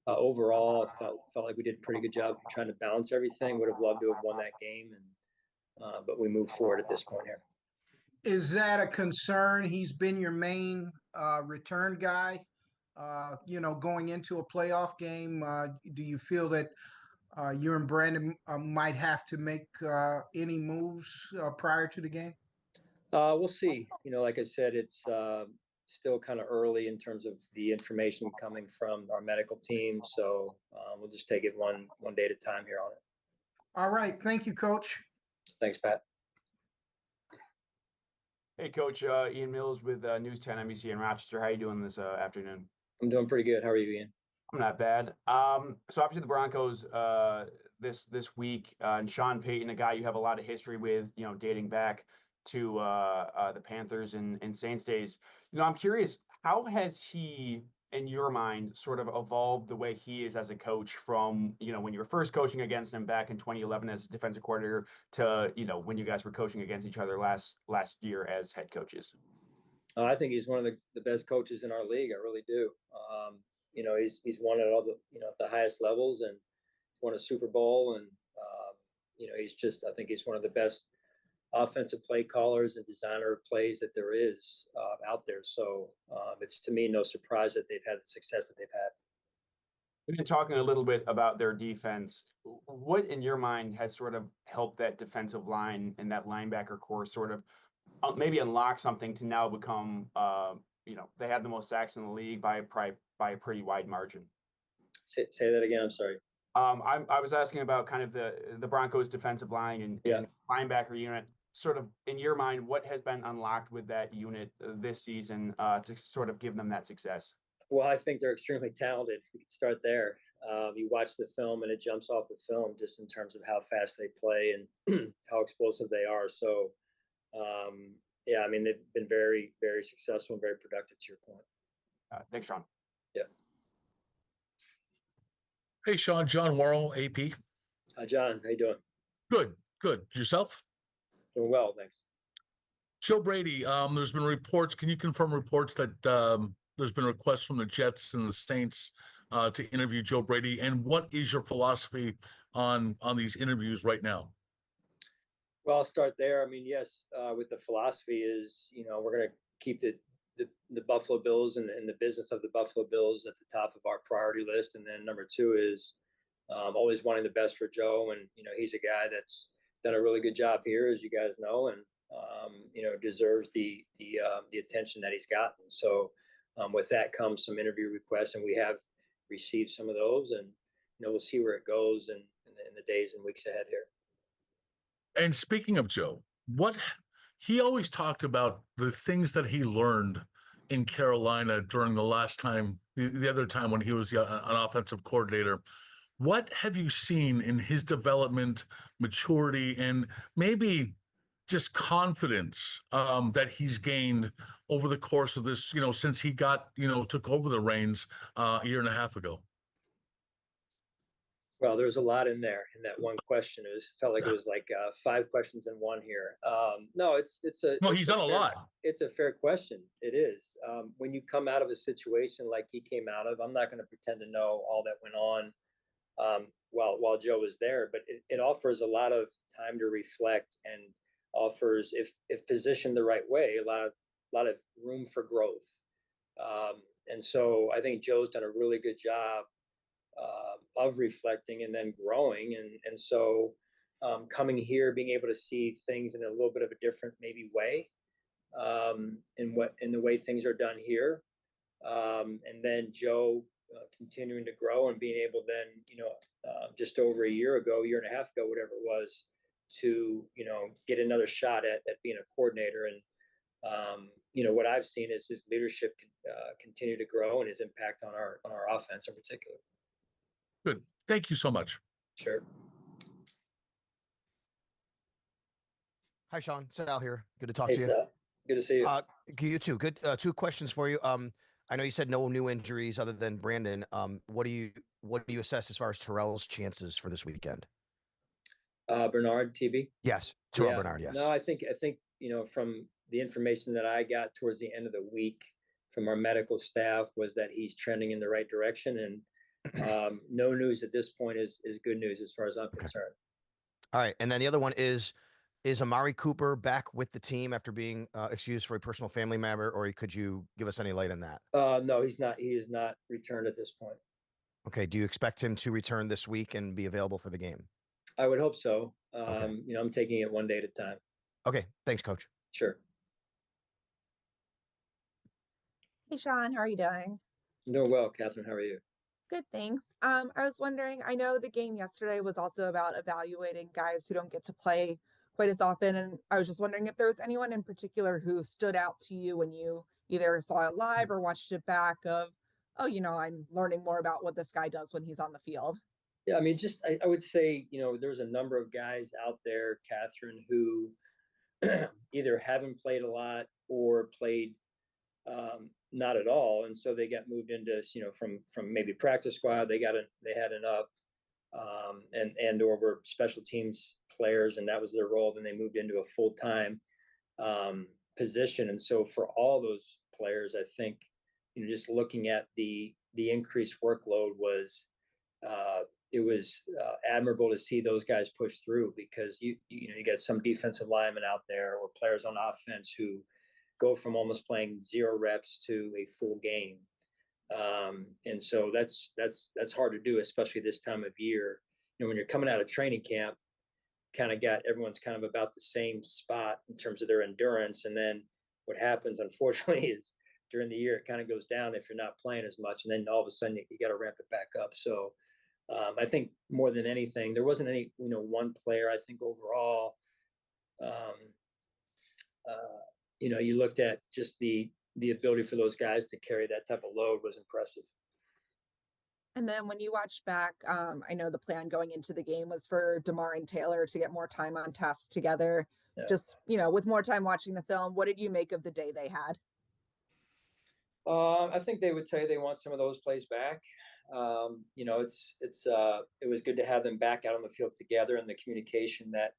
Overall, I felt like we did a pretty good job trying to balance everything. Would have loved to have won that game, but we move forward at this point here. Is that a concern? He's been your main return guy, going into a playoff game. Do you feel that you and Brandon might have to make any moves prior to the game? We'll see. Like I said, it's still kind of early in terms of the information coming from our medical team. So we'll just take it one day at a time here on it. All right. Thank you, Coach. Thanks, Pat. Hey, Coach. Ian Mills with News 10 NBC in Rochester. How you doing this afternoon? I'm doing pretty good. How are you, Ian? I'm not bad. So obviously the Broncos this week, and Sean Payton, a guy you have a lot of history with, dating back to the Panthers and Saints days. I'm curious, how has he, in your mind, sort of evolved the way he is as a coach from, when you were first coaching against him back in 2011 as a defensive coordinator to, when you guys were coaching against each other last year as head coaches? I think he's one of the best coaches in our league. I really do. He's won at all the, at the highest levels and won a Super Bowl. And, I think he's one of the best offensive play callers and designer of plays that there is out there. So it's, to me, no surprise that they've had the success that they've had. We've been talking a little bit about their defense. What, in your mind, has sort of helped that defensive line and that linebacker core sort of maybe unlock something to now become, they have the most sacks in the league by a pretty wide margin? Say that again. I'm sorry. I was asking about kind of the Broncos defensive line and linebacker unit. Sort of, in your mind, what has been unlocked with that unit this season to sort of give them that success? Well, I think they're extremely talented. We can start there. You watch the film and it jumps off the film just in terms of how fast they play and how explosive they are. So, they've been very, very successful and very productive, to your point. Thanks, Sean. Yeah. Hey, Sean. John Worrell, AP. Hi, John. How you doing? Good. Yourself? Doing well, thanks. Joe Brady, there's been reports. Can you confirm reports that there's been requests from the Jets and the Saints to interview Joe Brady? And what is your philosophy on these interviews right now? Well, I'll start there. I mean, yes, with the philosophy is, we're going to keep the Buffalo Bills and the business of the Buffalo Bills at the top of our priority list. And then number two is always wanting the best for Joe. And, he's a guy that's done a really good job here, as you guys know, and, deserves the attention that he's gotten. So with that comes some interview requests, and we have received some of those, and, we'll see where it goes in the days and weeks ahead here. And speaking of Joe, what he always talked about the things that he learned in Carolina during the last time, the other time when he was an offensive coordinator. What have you seen in his development, maturity, and maybe just confidence that he's gained over the course of this, since he took over the reins a year and a half ago? Well, there's a lot in there in that one question. It felt like it was like 5 questions in one here. No, he's done a lot. It's a fair question. It is. When you come out of a situation like he came out of, I'm not going to pretend to know all that went on while Joe was there, but it offers a lot of time to reflect and offers, if positioned the right way, a lot of room for growth. And so I think Joe's done a really good job of reflecting and then growing. And so coming here, being able to see things in a little bit of a different maybe way in the way things are done here. And then Joe continuing to grow and being able then, just over a year and a half ago, whatever it was, to, get another shot at being a coordinator. And, what I've seen is his leadership continue to grow and his impact on our offense in particular. Good. Thank you so much. Sure. Hi, Sean. Sal here. Good to talk to you. Sal. Good to see you. You too. Good. 2 questions for you. I know you said no new injuries other than Brandon. What do you assess as far as Terrell's chances for this weekend? Bernard, TB? Yes. Terrell Bernard, yes. No, I think, from the information that I got towards the end of the week from our medical staff was that he's trending in the right direction. And No news at this point is good news as far as I'm concerned. All right. And then the other one is Amari Cooper back with the team after being excused for a personal family matter, or could you give us any light on that? No, he's not. He is not returned at this point. Okay. Do you expect him to return this week and be available for the game? I would hope so. Okay. I'm taking it one day at a time. Okay. Thanks, Coach. Sure. Hey, Sean, how are you doing? I'm doing well, Catherine. How are you? Good, thanks. I was wondering, I know the game yesterday was also about evaluating guys who don't get to play quite as often, and I was just wondering if there was anyone in particular who stood out to you when you either saw it live or watched it back of, oh, I'm learning more about what this guy does when he's on the field. Yeah, I mean, I would say, there's a number of guys out there, Catherine, who either haven't played a lot or played not at all, and so they got moved into from maybe practice squad. They had an up, and or were special teams players, and that was their role. Then they moved into a full-time position, and so for all those players, I think just looking at the increased workload was it was admirable to see those guys push through, because you got some defensive linemen out there or players on offense who go from almost playing 0 reps to a full game. And so that's hard to do, especially this time of year. When you're coming out of training camp, everyone's kind of about the same spot in terms of their endurance. And then what happens, unfortunately, is during the year, it kind of goes down if you're not playing as much. And then all of a sudden you got to ramp it back up. So I think more than anything, there wasn't any, one player, I think overall, you looked at just the ability for those guys to carry that type of load was impressive. And then when you watch back, I know the plan going into the game was for DeMar and Taylor to get more time on task together. Yeah. Just, with more time watching the film, what did you make of the day they had? I think they would say they want some of those plays back. It was good to have them back out on the field together, and the communication that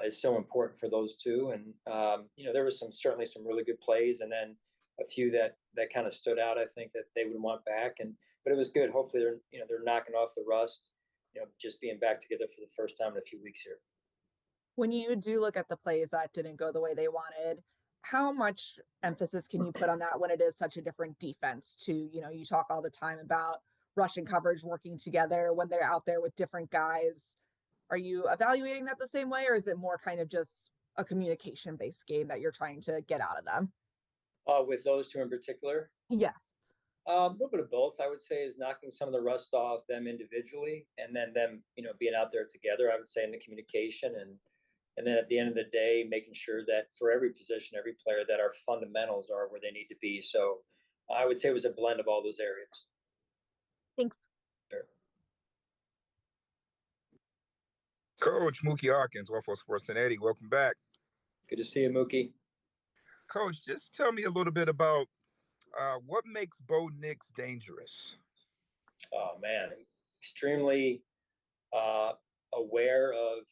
is so important for those two. And there was certainly some really good plays, and then a few that kind of stood out, I think, that they would want back. But it was good. Hopefully they're knocking off the rust, just being back together for the first time in a few weeks here. When you do look at the plays that didn't go the way they wanted, how much emphasis can you put on that when it is such a different defense to, you talk all the time about rush and coverage working together when they're out there with different guys. Are you evaluating that the same way, or is it more kind of just a communication-based game that you're trying to get out of them? With those two in particular? Yes. A little bit of both, I would say, is knocking some of the rust off them individually, and then them, being out there together, I would say, in the communication. And then at the end of the day, making sure that for every position, every player, that our fundamentals are where they need to be. So I would say it was a blend of all those areas. Thanks. Sure. Coach Mookie Hawkins, 104 Sports 1080. Welcome back. Good to see you, Mookie. Coach, just tell me a little bit about what makes Bo Nix dangerous. Oh, man. Extremely aware of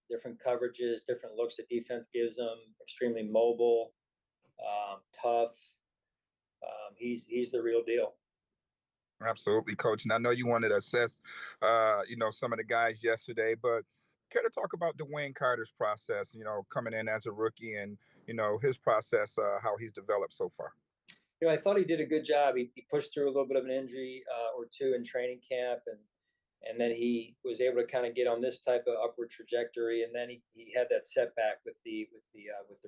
different coverages, different looks that defense gives them, extremely mobile, tough. He's the real deal. Absolutely, Coach. And I know you wanted to assess, some of the guys yesterday, but care to talk about Dwayne Carter's process, coming in as a rookie and, his process, how he's developed so far? I thought he did a good job. He pushed through a little bit of an injury or two in training camp, and then he was able to kind of get on this type of upward trajectory. And then he had that setback with the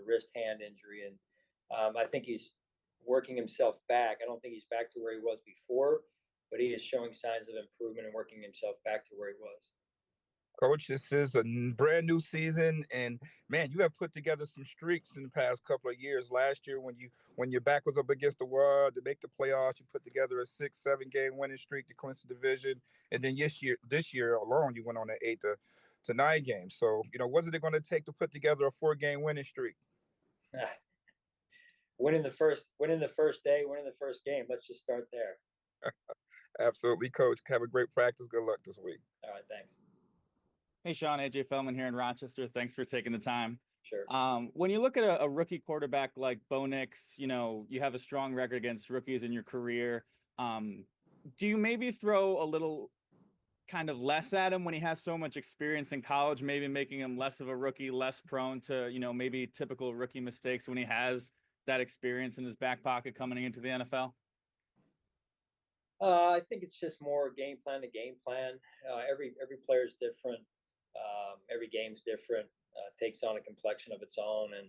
wrist hand injury. And I think he's working himself back. I don't think he's back to where he was before, but he is showing signs of improvement and working himself back to where he was. Coach, this is a brand new season, and man, you have put together some streaks in the past couple of years. Last year, when your back was up against the wall to make the playoffs, you put together a 6-7 game winning streak to clinch the division, and then this year alone, you went on an 8 to 9 games. So, what's it going to take to put together a 4-game winning streak? Winning the first day, winning the first game. Let's just start there. Absolutely, Coach. Have a great practice. Good luck this week. All right, thanks. Hey, Sean, AJ Feldman here in Rochester. Thanks for taking the time. Sure. When you look at a rookie quarterback like Bo Nix, you have a strong record against rookies in your career. do you maybe throw a little kind of less at him when he has so much experience in college, maybe making him less of a rookie, less prone to, maybe typical rookie mistakes when he has that experience in his back pocket coming into the NFL? I think it's just more game plan to game plan. Every player is different. Every game's different. Takes on a complexion of its own, and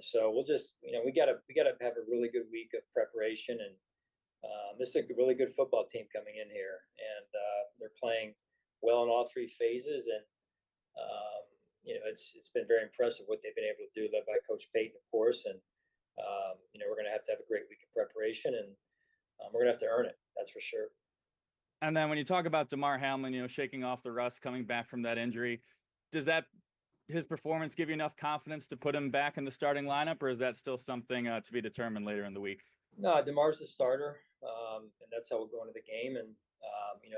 so we'll just we gotta have a really good week of preparation. And this is a really good football team coming in here, and they're playing well in all three phases. And it's been very impressive what they've been able to do, led by Coach Payton, of course. And we're gonna have to have a great week of preparation, and we're gonna have to earn it. That's for sure. And then when you talk about DeMar Hamlin, shaking off the rust, coming back from that injury, does his performance give you enough confidence to put him back in the starting lineup, or is that still something to be determined later in the week? No, DeMar's the starter, and that's how we'll go into the game. And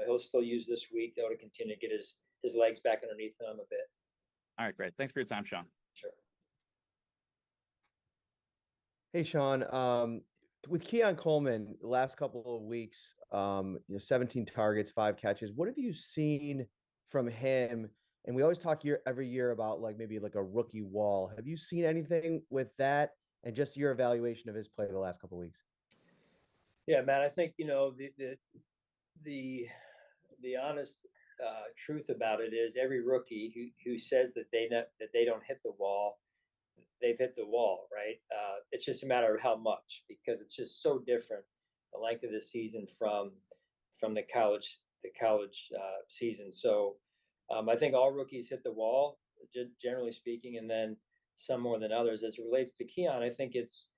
he'll still use this week though to continue to get his legs back underneath him a bit. All right, great. Thanks for your time, Sean. Sure. Hey, Sean. With Keon Coleman, the last couple of weeks, 17 targets, 5 catches. What have you seen from him? And we always talk every year about maybe a rookie wall. Have you seen anything with that, and just your evaluation of his play the last couple of weeks? Yeah, man. I think the honest truth about it is every rookie who says that they don't hit the wall, they've hit the wall, right? It's just a matter of how much, because it's just so different, the length of the season from the college season. So I think all rookies hit the wall, generally speaking, and then some more than others. As it relates to Keon, I think it's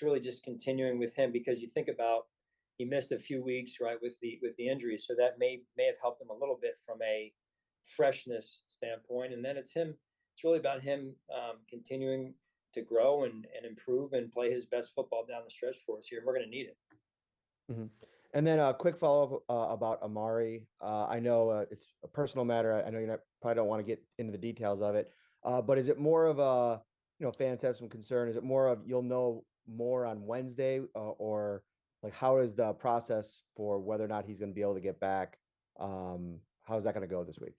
really just continuing with him, because you think about, he missed a few weeks, right, with the injury, so that may have helped him a little bit from a freshness standpoint. And then it's really about him continuing to grow and improve and play his best football down the stretch for us here. We're going to need it. Mm-hmm. And then a quick follow-up about Amari. I know it's a personal matter. I know you probably don't want to get into the details of it, but is it more of a, fans have some concern? Is it more of you'll know more on Wednesday, or how is the process for whether or not he's going to be able to get back? How's that going to go this week?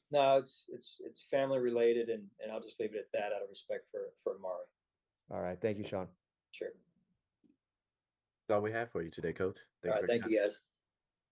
No, it's family related, and I'll just leave it at that out of respect for Amari. All right. Thank you, Sean. Sure. That's all we have for you today, Coach. All right. Thank you, guys.